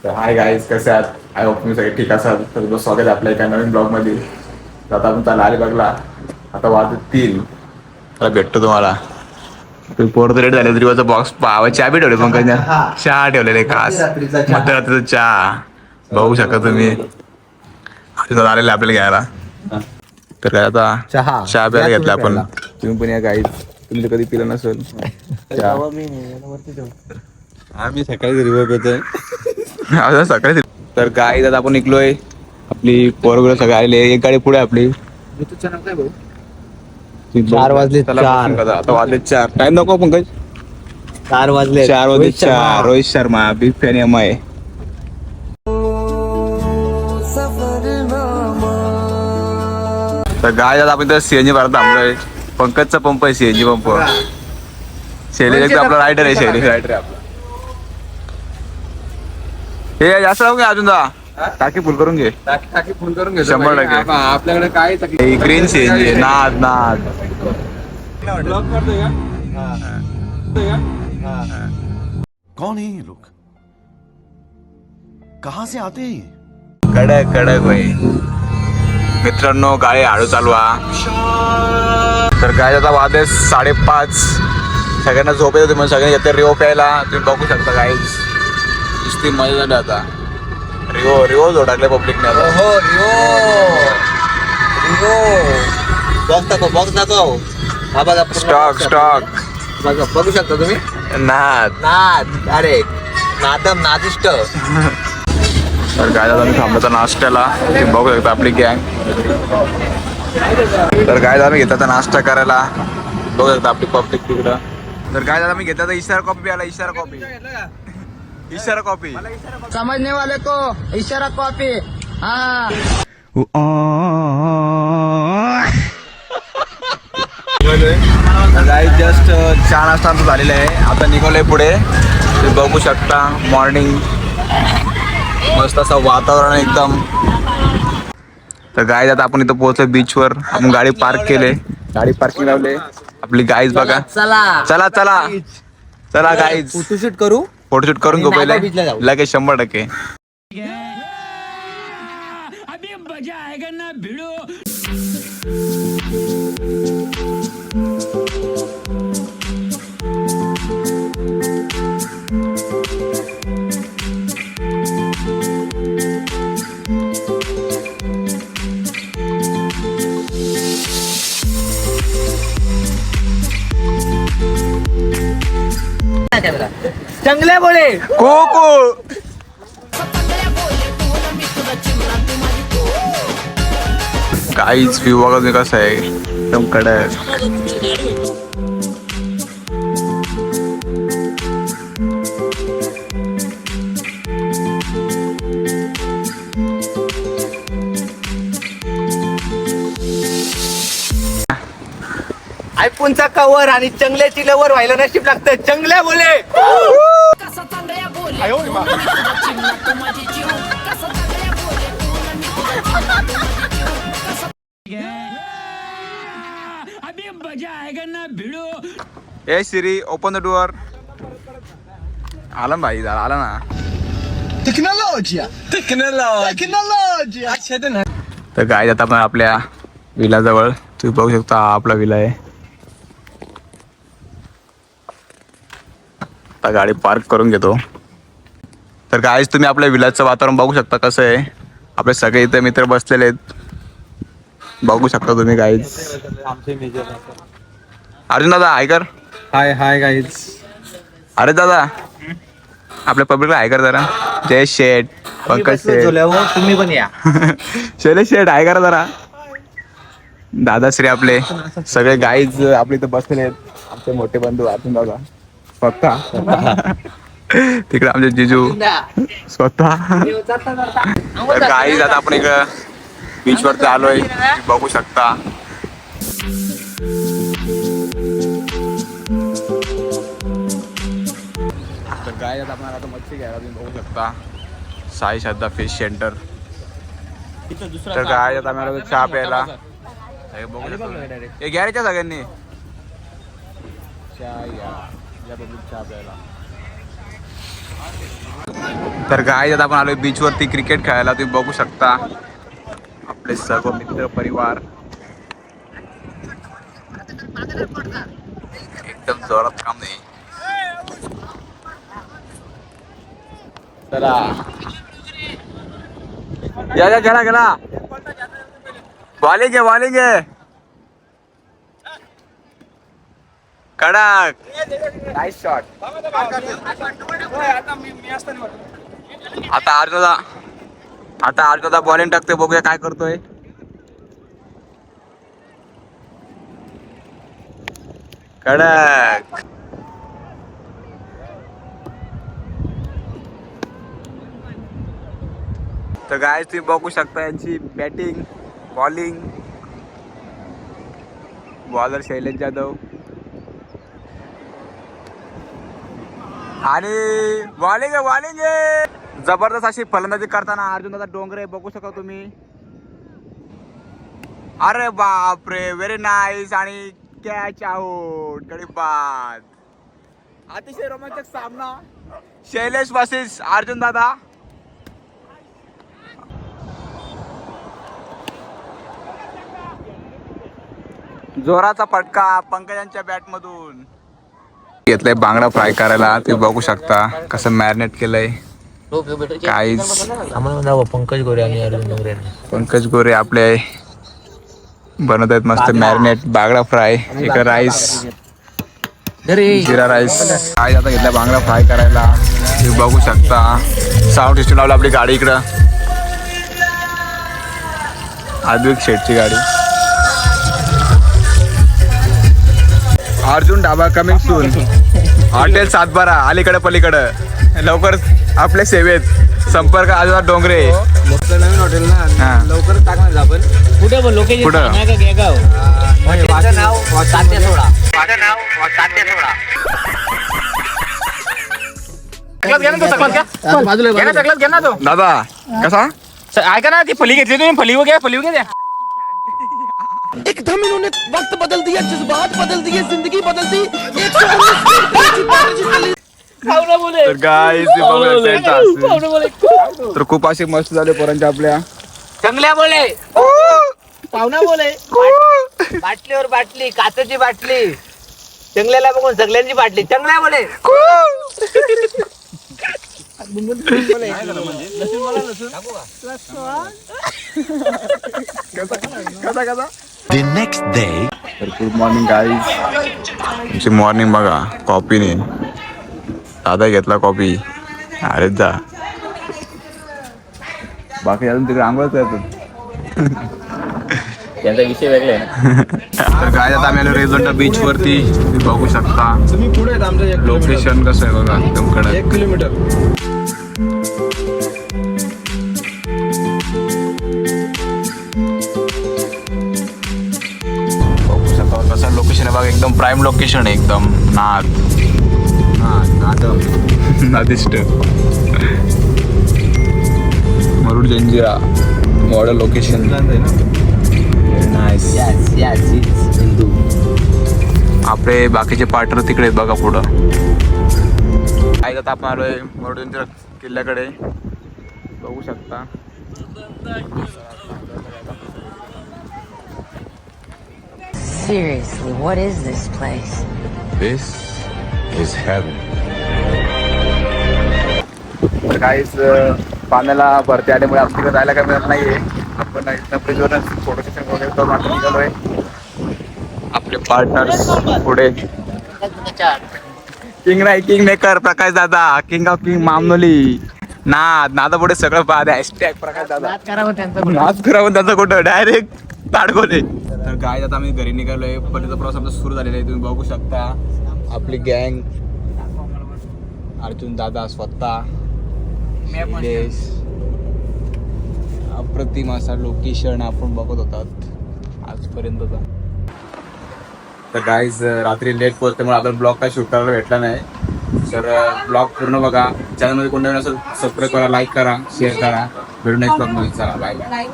तर hi guys, कसे आहात? आय होप तुम्ही सगळे ठीक असाल. तर तुझं स्वागत आहे आपल्या एका नवीन ब्लॉगमध्ये. तर आता आपण चालला अलिबागला. आता वाजत 3. आता भेटतो तुम्हाला. पोर तर रेट झाले तरी माझा बॉक्स चहा बी ठेवले पंकज. चहा ठेवलेले खास मध्यरात्रीचा चहा बघू शकता तुम्ही. आलेले आपल्याला घ्यायला. तर काय आता चहा प्यायला घेतला आपण. तुम्ही पण या गाईज, तुम्ही तर कधी पिलं नसेल चहा. आम्ही सकाळी घरी पेतोय. सकाळी. तर गाईज आता आपण निघलोय. आपली पोरं सगळे आलेले. एक गाडी पुढे आपली. 4 वाजले. आता वाजले 4. टाइम नको पंकज. 4 वाजले. 4 वाजले 4. Rohit Sharma big fan M I. तर गाय आता आपण तर सीएनजी भरत थांबलोय. पंकजचा पंप आहे, सीएनजी पंप. शैलेश आपला रायडर आहे. शैलेश रायडर आहे आपला. हे जास्त राहू घे अजून दा. टाकी फुल करून घे. टाकी फुल करून घे. 100%. आपल्याकडे काय ग्रीन सीएनजी. नाद नाद. कौन है ये लोग? कहां से आते हैं ये? कडक कडक होय मित्रांनो. गाडी हळू चालवा. तर काय आता वाजले 5:30. सगळ्यांना झोप येत होती म्हणून सगळ्यांनी येते रिओ प्यायला. तुम्ही बघू शकता गाईज. नुसती मजा झाली आता. रिओ जोडाकले पब्लिकने आता. हो रिओ बॉक्स दाखव. स्टॉक बघू शकता तुम्ही. नाद अरे नादिष्ट. तर काय झालं, आम्ही थांबलो नाश्त्याला. तुम्ही बघू शकता आपली गँग. तर काय झालं, घेतला नाश्ता करायला. बघू शकता आपली पब्लिक तिकडं. तर काय झालं, मी घेतला तर इशारा कॉपी प्यायला. इशारा कॉपी समझने वाले को इशारा कॉपी. हाँ गाईज जस्ट चहा नाश्ता झालेला आहे. आता निघालोय पुढे. तुम्ही बघू शकता मॉर्निंग मस्त असं वातावरण एकदम. तर गाईज आता आपण इथं पोहोचलो बीचवर. आपण गाडी पार्क केले. गाडी पार्किंग लावले. आपली गाईज बघा. चला चला गाईज फोटोशूट करू. फोटोशूट करून घेऊ पहिले. लगेच 100%. अभी मजा आएगा ना भिड़ो. चांगले बोले. कोको काहीच व्ह्यू बघा कसं आहे. एकदम कडक. आयफोनचा कव्हर आणि चंगल्याची लवर व्हायला नशीब लागतं. चंगल्या बोले. अभी मजा आएगा ना भिड़ो. ए सिरी ओपन द डोअर. आला भाई आला ना. टेक्नॉलॉजी. तर काय जात आपण आपल्या विलाजवळ. तुम्ही बघू शकता हा आपला विला आहे. आता गाडी पार्क करून घेतो. तर गाईज तुम्ही आपल्या विलाचं वातावरण बघू शकता कसं आहे. आपले सगळे इथे मित्र बसलेले आहेत. बघू शकता तुम्ही गाईज. अर्जुन दादा हाय कर. Hi guys. अरे दादा आपल्या पब्लिकला हाय कर जरा. जय शेठ, पंकज शेठ, तुम्ही पण या. शैलेश शेठ हाय करा जरा. दादाश्री आपले सगळे गाईज आपले इथे बसलेले आहेत. आमचे मोठे बंधू अर्जुन दादा स्वतः. तिकडे आमचे जिजू स्वतः. गाईज आता आपण इकडं बीचवरती आलोय. बघू शकता. तर गाय आता आपण आता मच्छी घ्यायला. तुम्ही बघू शकता साई श्रद्धा फिश सेंटर. तर गाय आता आम्हाला चहा प्यायला. हे घ्यायच्या सगळ्यांनी चहा. या बघू चहा प्यायला. तर काय आता आपण आलोय बीच वरती क्रिकेट खेळायला. तुम्ही बघू शकता आपले सर्व मित्र परिवार एकदम जोरात काम नाही. चला या गेला गेला बॉलिंग आहे कडक नाईस शॉट. आता अर्जुनदा बॉलिंग टाकतोय. बघूया काय करतोय. कडक. तर गाइस तुम्ही बघू शकता यांची batting bowling. Bowler Shailesh Jadhav आणि बॉलिंग आहे. जबरदस्त अशी फलंदाजी करताना अर्जुनदादा डोंगरे बघू शकता तुम्ही. अरे बापरे व्हेरी नाईस आणि कॅच आउट. गडीबाद. अतिशय रोमांचक सामना शैलेश वर्सेस अर्जुनदादा. जोराचा फटका पंकजांच्या बॅट मधून. घेतलंय बांगडा फ्राय करायला. तुम्ही बघू शकता कसं मॅरिनेट केलंय. काहीच पंकज गोरे आणि अर्जुन डोंगरे. पंकज गोरे आपले बनवत आहेत मस्त मॅरिनेट बांगडा फ्राय. एक राईस जिरा राईस. काय आता घेतलाय बांगडा फ्राय करायला. तुम्ही बघू शकता साऊंड सिस्टम लावलं आपली गाडी इकडं. अद्वैत शेटची गाडी. Arjun dhaba coming soon. Hotel सातबारा अलीकडे पलीकडे लवकर आपल्या सेवेत. संपर्क अर्जुन डोंगरे. नवीन हॉटेल ना लवकरच टाकणार आपण. कुठे पण लोकेशन कुठं? सांगा का गेगाव. हॉटेलचं नाव तात्यासोडा. माझं नाव तात्यासोडा. दादा कसा ऐका ना ती फली घेतली तुम्ही. फली वगैरे एकदम इन्होंने वक्त बदल दिया, जज्बात बदल दिए, जिंदगी बदल दी. तर गाईस तर खूप असे मस्त झाले पोरांचे आपल्या. चांगल्या बोले पाहुणा बोले. बाटलीवर बाटली काचेची बाटली. चांगल्याला बघून सगळ्यांची बाटली. चांगल्या बोले. The next day. तर गुड मॉर्निंग गाईज. तुमची मॉर्निंग बघा कॉफीने. दादा घेतला कॉफी. अरे जा बाकी अजून तिकडे आंघोळच येतो. त्यांचा विषय वेगळा आहे. तर काय आता आम्ही आलो रेझोंडा बीच वरती. तुम्ही बघू शकता लोकेशन कसं आहे बघा एकदम कडक. 1 किलोमीटर. बघू शकता कसं लोकेशन आहे बघा. एकदम प्राईम लोकेशन आहे. एकदम नादिष्ट Murud Janjira model location. Nice. आपले बाकीचे पार्टनर तिकडे आहेत बघा पुढं. काय आता आपण आलोय मरुड जंजिरा किल्ल्याकडे. बघू शकता Seriously, what is this place? This is heaven. तर काहीच पाण्याला भरती आल्यामुळे आपण तिकडे जायला काय मिळत नाहीये. आपण इथं ब्रिजवरच फोटो सेशन वगैरे करून आता निघालोय. आपले पार्टनर्स पुढे king maker Prakash Dada. King of king मामनोली. नादा पुढे सगळं बाद. हॅशटॅग प्रकाश दादा. नाच करावं त्याचं कुठं डायरेक्ट ताडकोले. तर काय आता आम्ही घरी निघालोय. परतीचा प्रवास आमचा सुरू झालेला आहे. तुम्ही बघू शकता आपली गँग. अर्जुन दादा स्वतः शैलेश. अप्रतिम असा लोकेशन आपण बघत होतात आजपर्यंतचा. तर गाईज रात्री लेट पोहोचल्यामुळे आपण ब्लॉग काय शूट करायला भेटला नाही. तर ब्लॉग पूर्ण बघा. चॅनलमध्ये कोण नवीन असेल सबस्क्राईब करा, लाईक करा, शेअर करा. भेटू नेक्स्ट ब्लॉगमध्ये. चला बाय बाय.